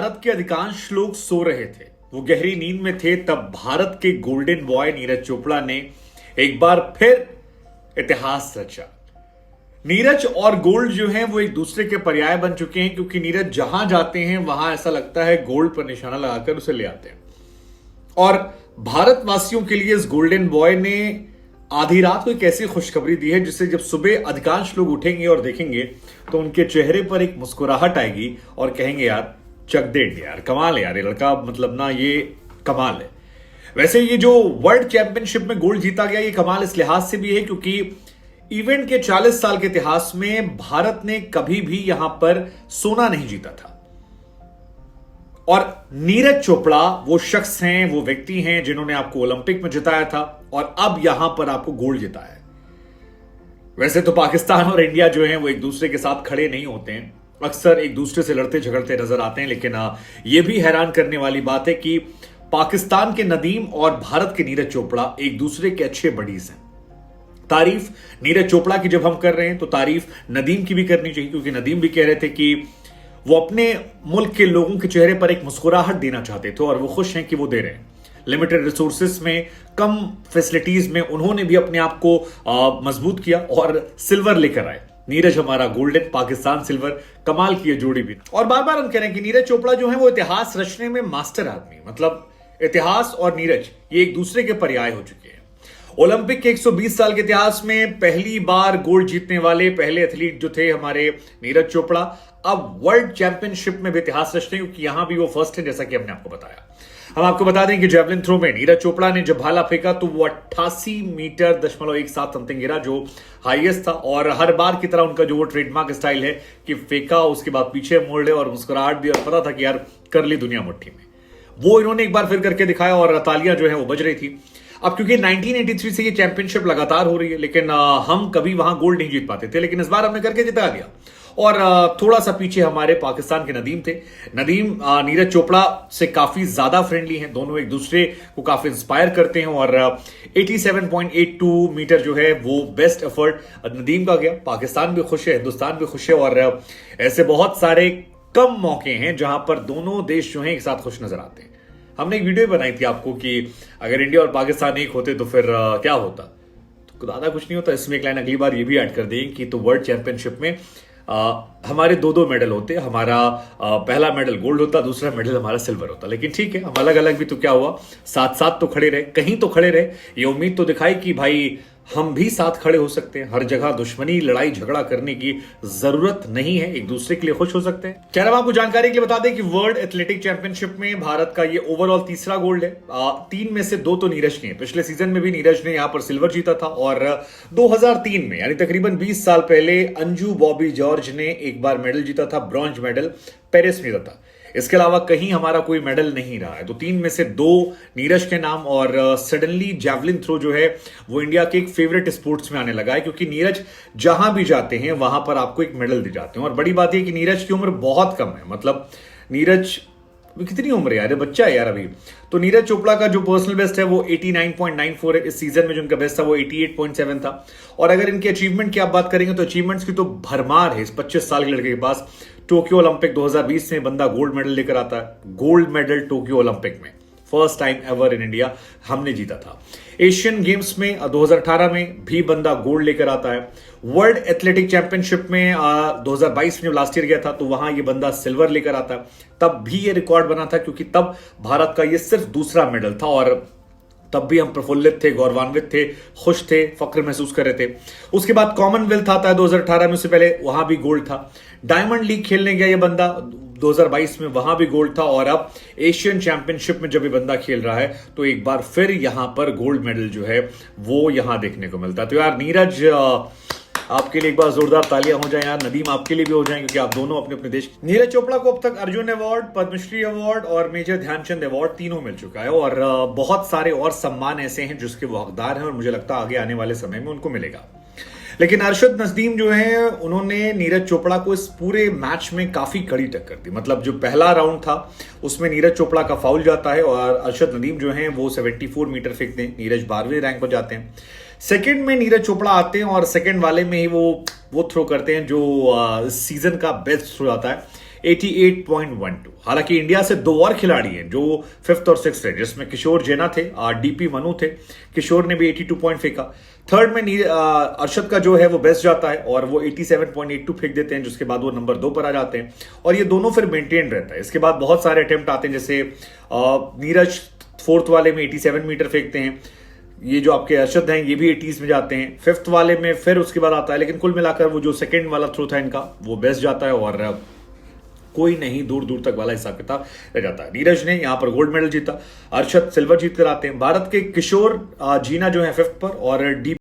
भारत के अधिकांश लोग सो रहे थे, वो गहरी नींद में थे, तब भारत के गोल्डन बॉय नीरज चोपड़ा ने एक बार फिर इतिहास रचा। नीरज और गोल्ड जो है वो एक दूसरे के पर्याय बन चुके हैं, क्योंकि नीरज जहां जाते हैं वहां ऐसा लगता है गोल्ड पर निशाना लगाकर उसे ले आते हैं। और भारतवासियों के लिए इस गोल्डन बॉय ने आधी रात को एक ऐसी खुशखबरी दी है जिससे जब सुबह अधिकांश लोग उठेंगे और देखेंगे तो उनके चेहरे पर एक मुस्कुराहट आएगी और कहेंगे यार चक दे इंडिया, यार कमाल है यार, ये लड़का मतलब ना ये कमाल है। वैसे ये जो वर्ल्ड चैंपियनशिप में गोल्ड जीता गया ये कमाल इस लिहाज से भी है क्योंकि इवेंट के 40 साल के इतिहास में भारत ने कभी भी यहां पर सोना नहीं जीता था। और नीरज चोपड़ा वो शख्स हैं, वो व्यक्ति हैं जिन्होंने आपको ओलंपिक में जिताया था और अब यहां पर आपको गोल्ड जिताया है। वैसे तो पाकिस्तान और इंडिया जो हैं वो एक दूसरे के साथ खड़े नहीं होते हैं, अक्सर एक दूसरे से लड़ते झगड़ते नजर आते हैं, लेकिन यह भी हैरान करने वाली बात है कि पाकिस्तान के नदीम और भारत के नीरज चोपड़ा एक दूसरे के अच्छे बडीज हैं। तारीफ नीरज चोपड़ा की जब हम कर रहे हैं तो तारीफ नदीम की भी करनी चाहिए, क्योंकि नदीम भी कह रहे थे कि वो अपने मुल्क के लोगों के चेहरे पर एक मुस्कुराहट देना चाहते थे और वो खुश हैं कि वो दे रहे हैं। लिमिटेड रिसोर्सेस में, कम फैसिलिटीज में उन्होंने भी अपने आप को मजबूत किया और सिल्वर लेकर आए। नीरज हमारा गोल्डन, पाकिस्तान सिल्वर, कमाल की जोड़ी भी। और बार बार हम कह रहे हैं कि नीरज चोपड़ा जो है वो इतिहास रचने में मास्टर आदमी, मतलब इतिहास और नीरज ये एक दूसरे के पर्याय हो चुके हैं। ओलंपिक के 120 साल के इतिहास में पहली बार गोल्ड जीतने वाले पहले एथलीट जो थे हमारे नीरज चोपड़ा, अब वर्ल्ड चैंपियनशिप में भी इतिहास रचते हैं क्योंकि यहां भी वो फर्स्ट है, जैसा कि हमने आपको बताया। हम आपको बता दें कि जेवलिन थ्रो में नीरज चोपड़ा ने जब भाला फेंका तो वो 88 मीटर 0.17 समथिंग गिरा, जो हाईएस्ट था। और हर बार की तरह उनका जो वो ट्रेडमार्क स्टाइल है कि फेंका उसके बाद पीछे मोड़ ले और मुस्कुराहट भी, और पता था कि यार कर ली दुनिया मुट्ठी में, वो इन्होंने एक बार फिर करके दिखाया और तालियां जो है वो बज रही थी। अब क्योंकि 1983 से ये चैंपियनशिप लगातार हो रही है, लेकिन हम कभी वहां गोल्ड नहीं जीत पाते थे, लेकिन इस बार हमने करके जिता दिया। और थोड़ा सा पीछे हमारे पाकिस्तान के नदीम थे। नदीम नीरज चोपड़ा से काफी ज्यादा फ्रेंडली हैं, दोनों एक दूसरे को काफी इंस्पायर करते हैं। और 87.82 मीटर जो है वो बेस्ट एफर्ट नदीम का गया। पाकिस्तान भी खुश है, हिंदुस्तान भी खुश है, और ऐसे बहुत सारे कम मौके हैं जहां पर दोनों देश जो हैं एक साथ खुश नजर आते हैं। हमने एक वीडियो बनाई थी आपको कि अगर इंडिया और पाकिस्तान एक होते तो फिर क्या होता, तो ज्यादा कुछ नहीं होता। इसमें एक लाइन अगली बार ये भी ऐड कर देंगे कि तो वर्ल्ड चैंपियनशिप में हमारे दो मेडल होते, हमारा पहला मेडल गोल्ड होता, दूसरा मेडल हमारा सिल्वर होता। लेकिन ठीक है, हम अलग अलग भी तो क्या हुआ, साथ साथ तो खड़े रहे, कहीं तो खड़े रहे। ये उम्मीद तो दिखाई कि भाई हम भी साथ खड़े हो सकते हैं, हर जगह दुश्मनी लड़ाई झगड़ा करने की जरूरत नहीं है, एक दूसरे के लिए खुश हो सकते हैं। क्या हम आपको जानकारी के लिए बता दें कि वर्ल्ड एथलेटिक चैंपियनशिप में भारत का ये ओवरऑल तीसरा गोल्ड है। 3 में से 2 तो नीरज के हैं। पिछले सीजन में भी नीरज ने यहां पर सिल्वर जीता था, और 2003 में यानी तकरीबन 20 साल पहले अंजू बॉबी जॉर्ज ने एक बार मेडल जीता था, ब्रॉन्ज मेडल पेरिस में जीता था। इसके अलावा कहीं हमारा कोई मेडल नहीं रहा है। तो 3 में से 2 नीरज के नाम। और सडनली जेवलिन थ्रो जो है वो इंडिया के एक फेवरेट स्पोर्ट्स में आने लगा है, क्योंकि नीरज जहां भी जाते हैं वहां पर आपको एक मेडल दिए जाते हैं। और बड़ी बात यह कि नीरज की उम्र बहुत कम है, मतलब नीरज कितनी उम्र है यार, बच्चा है यार अभी। तो नीरज चोपड़ा का जो पर्सनल बेस्ट है वो 89.94 है। इस सीजन में जो उनका बेस्ट था वो 88.7 था। और अगर इनके अचीवमेंट की आप बात करेंगे तो अचीवमेंट्स की तो भरमार है इस 25 साल के लड़के के पास। टोक्यो ओलंपिक 2020 में बंदा गोल्ड मेडल लेकर आता है, गोल्ड मेडल टोक्यो ओलंपिक में first time ever in India हमने जीता था। एशियन गेम्स में 2018 में भी बंदा गोल्ड लेकर आता है। वर्ल्ड एथलेटिक चैंपियनशिप में 2022 में लास्ट ईयर गया था तो वहां ये बंदा सिल्वर लेकर आता है। तब भी ये रिकॉर्ड बना था क्योंकि तब भारत का ये सिर्फ दूसरा मेडल था, और तब भी हम प्रफुल्लित थे, गौरवान्वित थे, खुश थे, फक्र महसूस कर रहे थे। उसके बाद कॉमनवेल्थ आता है 2018 में, उससे पहले वहां भी गोल्ड था। डायमंड लीग खेलने गया ये बंदा 2022 में, वहां भी गोल्ड था। और अब एशियन चैंपियनशिप में जब ये बंदा खेल रहा है तो एक बार फिर यहां पर गोल्ड मेडल जो है वो यहां देखने को मिलता है। तो यार नीरज, आपके लिए एक बार जोरदार तालियां हो जाएं यार। नदीम आपके लिए भी हो जाएं, क्योंकि आप दोनों अपने अपने देश। नीरज चोपड़ा को अब तक अर्जुन अवार्ड, पद्मश्री अवार्ड और मेजर ध्यानचंद अवार्ड तीनों मिल चुका है, और बहुत सारे और सम्मान ऐसे हैं जिसके वो हकदार हैं, और मुझे लगता है आगे आने वाले समय में उनको मिलेगा। लेकिन अरशद नदीम जो है उन्होंने नीरज चोपड़ा को इस पूरे मैच में काफी कड़ी टक्कर दी। मतलब जो पहला राउंड था उसमें नीरज चोपड़ा का फाउल जाता है और अरशद नदीम जो है वो 74 मीटर फेंकते हैं, नीरज 12वें रैंक पर जाते हैं। सेकंड में नीरज चोपड़ा आते हैं और सेकंड वाले में ही वो थ्रो करते हैं जो सीजन का बेस्ट थ्रो आता है। 88.12। हालांकि इंडिया से दो और खिलाड़ी हैं जो फिफ्थ और सिक्स रहे, जिसमें किशोर जेना थे, डीपी मनु थे। किशोर ने भी 82 पॉइंट फेंका। थर्ड में अर्शद का जो है वो बेस्ट जाता है और वो 87.82 फेंक देते हैं, जिसके बाद वो नंबर 2 पर आ जाते हैं और ये दोनों फिर मेंटेन रहता है। इसके बाद बहुत सारे अटेम्प्ट आते हैं, जैसे नीरज फोर्थ वाले में 87 मीटर फेंकते हैं। ये जो आपके अर्शद हैं ये भी 80s में जाते हैं। फिफ्थ वाले में फिर उसके बाद आता है, लेकिन कुल मिलाकर वो जो सेकंड वाला थ्रो था इनका वो बेस्ट जाता है और कोई नहीं दूर दूर तक वाला हिसाब किताब रह जाता है। नीरज ने यहां पर गोल्ड मेडल जीता, अर्शद सिल्वर जीत कर आते हैं। भारत के किशोर जीना जो है फिफ्थ पर और डी